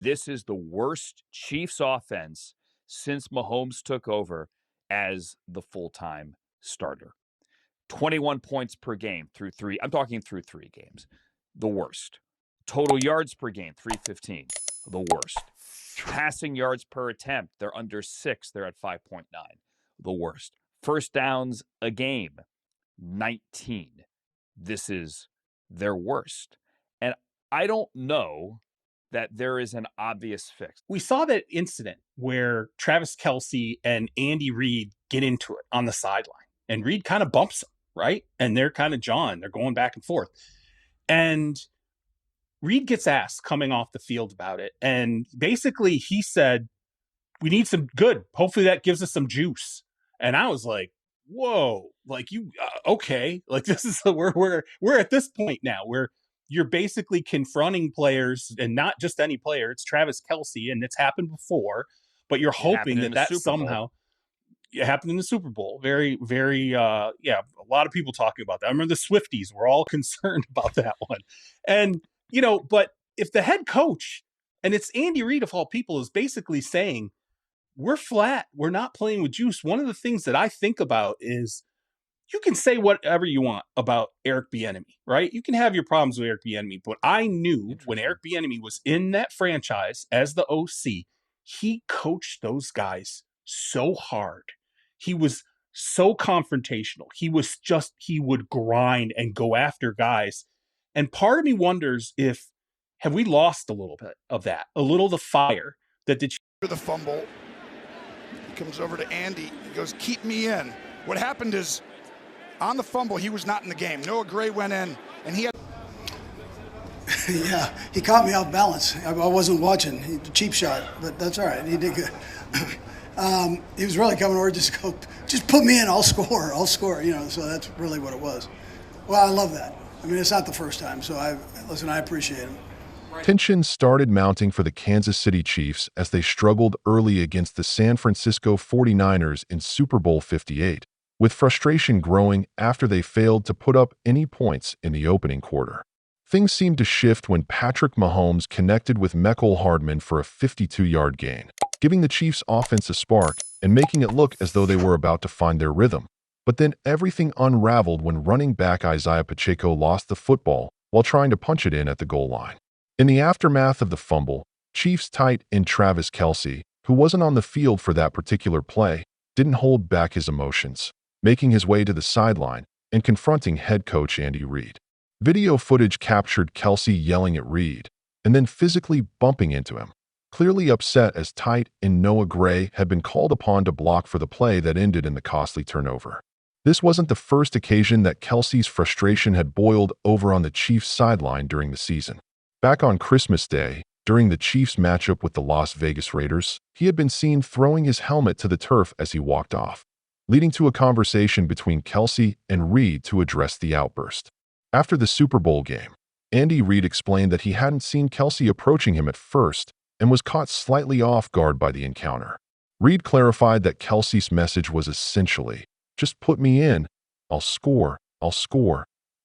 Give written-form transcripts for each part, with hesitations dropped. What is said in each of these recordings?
This is the worst Chiefs offense since Mahomes took over as the full-time starter. 21 points per game through three. I'm talking through 3 games. The worst. Total yards per game, 315. The worst. Passing yards per attempt, they're under 6. They're at 5.9. The worst. First downs a game, 19. This is their worst. And I don't know that there is an obvious fix. We saw that incident where Travis Kelce and Andy Reid get into it on the sideline, and Reid kind of bumps him, right? And they're kind of jawing. They're going back and forth. And Reid gets asked coming off the field about it. And basically he said, we need some good. Hopefully that gives us some juice. And I was like, whoa, like okay. Like this is, we're at this point now where you're basically confronting players, and not just any player. It's Travis Kelce, and it's happened before, but you're hoping that somehow it happened in the Super Bowl. Very, very, a lot of people talking about that. I remember the Swifties were all concerned about that one. And, but if the head coach, and it's Andy Reid of all people, is basically saying, we're flat, we're not playing with juice. One of the things that I think about is, you can say whatever you want about Eric Bieniemy, right? You can have your problems with Eric Bieniemy, but I knew when Eric Bieniemy was in that franchise as the OC, he coached those guys so hard. He was so confrontational. He would grind and go after guys. And part of me wonders have we lost a little bit of that, a little of the fire that the fumble. He comes over to Andy. He goes, keep me in. What happened is, on the fumble, he was not in the game. Noah Gray went in, and he had... Yeah, he caught me off balance. I wasn't watching. Cheap shot, but that's all right. He did good. He was really coming over, just put me in, I'll score. So that's really what it was. Well, I love that. I mean, it's not the first time, so I appreciate him. Tension started mounting for the Kansas City Chiefs as they struggled early against the San Francisco 49ers in Super Bowl 58. With frustration growing after they failed to put up any points in the opening quarter. Things seemed to shift when Patrick Mahomes connected with Mecole Hardman for a 52-yard gain, giving the Chiefs' offense a spark and making it look as though they were about to find their rhythm. But then everything unraveled when running back Isiah Pacheco lost the football while trying to punch it in at the goal line. In the aftermath of the fumble, Chiefs tight end Travis Kelce, who wasn't on the field for that particular play, didn't hold back his emotions, making his way to the sideline and confronting head coach Andy Reid. Video footage captured Kelce yelling at Reid and then physically bumping into him, clearly upset as tight end Noah Gray had been called upon to block for the play that ended in the costly turnover. This wasn't the first occasion that Kelce's frustration had boiled over on the Chiefs' sideline during the season. Back on Christmas Day, during the Chiefs' matchup with the Las Vegas Raiders, he had been seen throwing his helmet to the turf as he walked off, leading to a conversation between Kelce and Reid to address the outburst. After the Super Bowl game, Andy Reid explained that he hadn't seen Kelce approaching him at first and was caught slightly off guard by the encounter. Reid clarified that Kelce's message was essentially, just put me in, I'll score,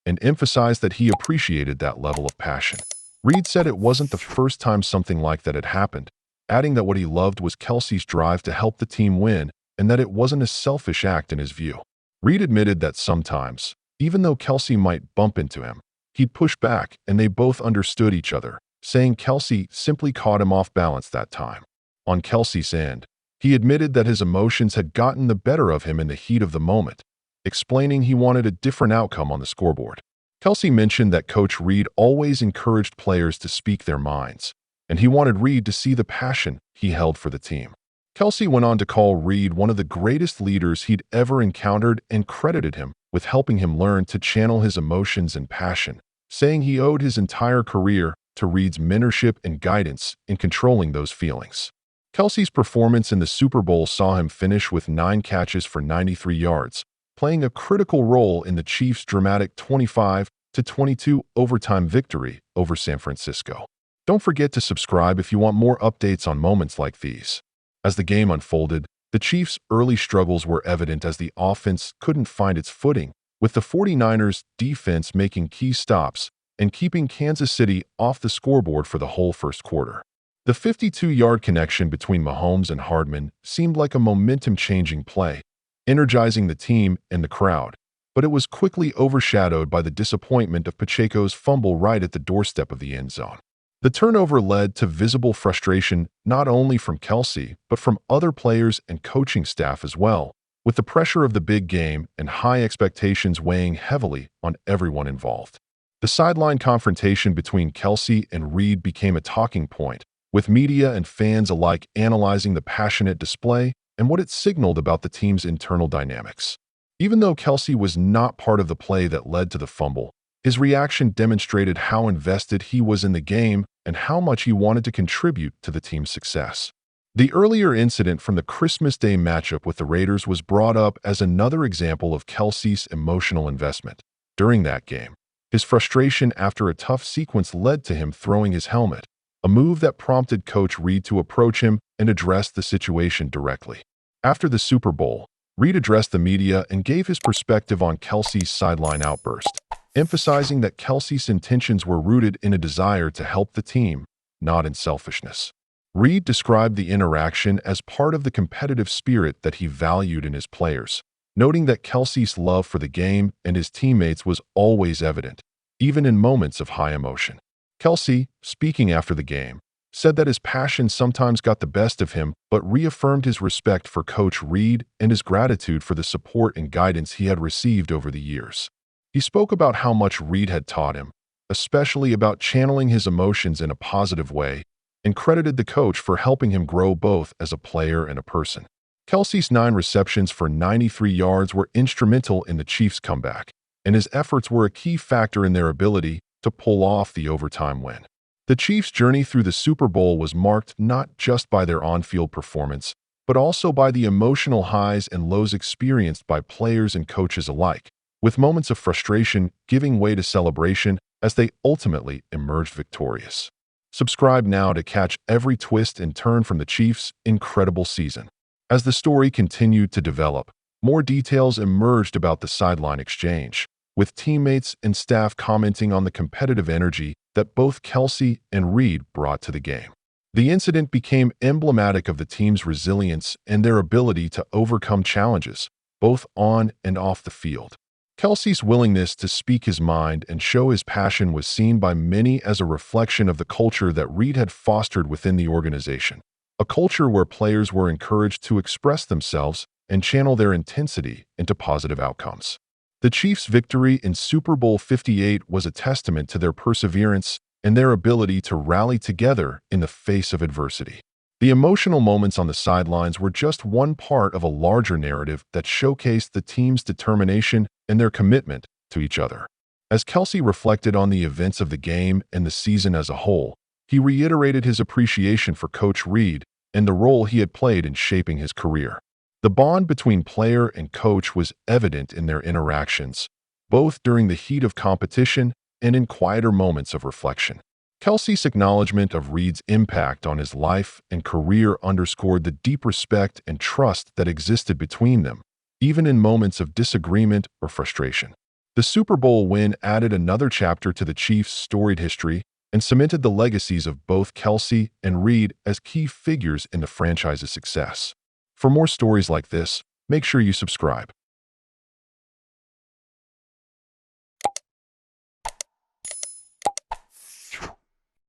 and emphasized that he appreciated that level of passion. Reid said it wasn't the first time something like that had happened, adding that what he loved was Kelce's drive to help the team win and that it wasn't a selfish act in his view. Reid admitted that sometimes, even though Kelce might bump into him, he'd push back and they both understood each other, saying Kelce simply caught him off balance that time. On Kelce's end, he admitted that his emotions had gotten the better of him in the heat of the moment, explaining he wanted a different outcome on the scoreboard. Kelce mentioned that Coach Reid always encouraged players to speak their minds, and he wanted Reid to see the passion he held for the team. Kelce went on to call Reid one of the greatest leaders he'd ever encountered and credited him with helping him learn to channel his emotions and passion, saying he owed his entire career to Reid's mentorship and guidance in controlling those feelings. Kelce's performance in the Super Bowl saw him finish with 9 catches for 93 yards, playing a critical role in the Chiefs' dramatic 25-22 overtime victory over San Francisco. Don't forget to subscribe if you want more updates on moments like these. As the game unfolded, the Chiefs' early struggles were evident as the offense couldn't find its footing, with the 49ers' defense making key stops and keeping Kansas City off the scoreboard for the whole first quarter. The 52-yard connection between Mahomes and Hardman seemed like a momentum-changing play, energizing the team and the crowd, but it was quickly overshadowed by the disappointment of Pacheco's fumble right at the doorstep of the end zone. The turnover led to visible frustration not only from Kelce, but from other players and coaching staff as well, with the pressure of the big game and high expectations weighing heavily on everyone involved. The sideline confrontation between Kelce and Reid became a talking point, with media and fans alike analyzing the passionate display and what it signaled about the team's internal dynamics. Even though Kelce was not part of the play that led to the fumble, his reaction demonstrated how invested he was in the game and how much he wanted to contribute to the team's success. The earlier incident from the Christmas Day matchup with the Raiders was brought up as another example of Kelce's emotional investment. During that game, his frustration after a tough sequence led to him throwing his helmet, a move that prompted Coach Reid to approach him and address the situation directly. After the Super Bowl, Reid addressed the media and gave his perspective on Kelce's sideline outburst, emphasizing that Kelce's intentions were rooted in a desire to help the team, not in selfishness. Reid described the interaction as part of the competitive spirit that he valued in his players, noting that Kelce's love for the game and his teammates was always evident, even in moments of high emotion. Kelce, speaking after the game, said that his passion sometimes got the best of him, but reaffirmed his respect for Coach Reid and his gratitude for the support and guidance he had received over the years. He spoke about how much Reid had taught him, especially about channeling his emotions in a positive way, and credited the coach for helping him grow both as a player and a person. Kelce's 9 receptions for 93 yards were instrumental in the Chiefs' comeback, and his efforts were a key factor in their ability to pull off the overtime win. The Chiefs' journey through the Super Bowl was marked not just by their on-field performance, but also by the emotional highs and lows experienced by players and coaches alike, with moments of frustration giving way to celebration as they ultimately emerged victorious. Subscribe now to catch every twist and turn from the Chiefs' incredible season. As the story continued to develop, more details emerged about the sideline exchange, with teammates and staff commenting on the competitive energy that both Kelce and Reid brought to the game. The incident became emblematic of the team's resilience and their ability to overcome challenges, both on and off the field. Kelce's willingness to speak his mind and show his passion was seen by many as a reflection of the culture that Reid had fostered within the organization, a culture where players were encouraged to express themselves and channel their intensity into positive outcomes. The Chiefs' victory in Super Bowl 58 was a testament to their perseverance and their ability to rally together in the face of adversity. The emotional moments on the sidelines were just one part of a larger narrative that showcased the team's determination and their commitment to each other. As Kelce reflected on the events of the game and the season as a whole, he reiterated his appreciation for Coach Reid and the role he had played in shaping his career. The bond between player and coach was evident in their interactions, both during the heat of competition and in quieter moments of reflection. Kelce's acknowledgement of Reid's impact on his life and career underscored the deep respect and trust that existed between them, even in moments of disagreement or frustration. The Super Bowl win added another chapter to the Chiefs' storied history and cemented the legacies of both Kelce and Reid as key figures in the franchise's success. For more stories like this, make sure you subscribe.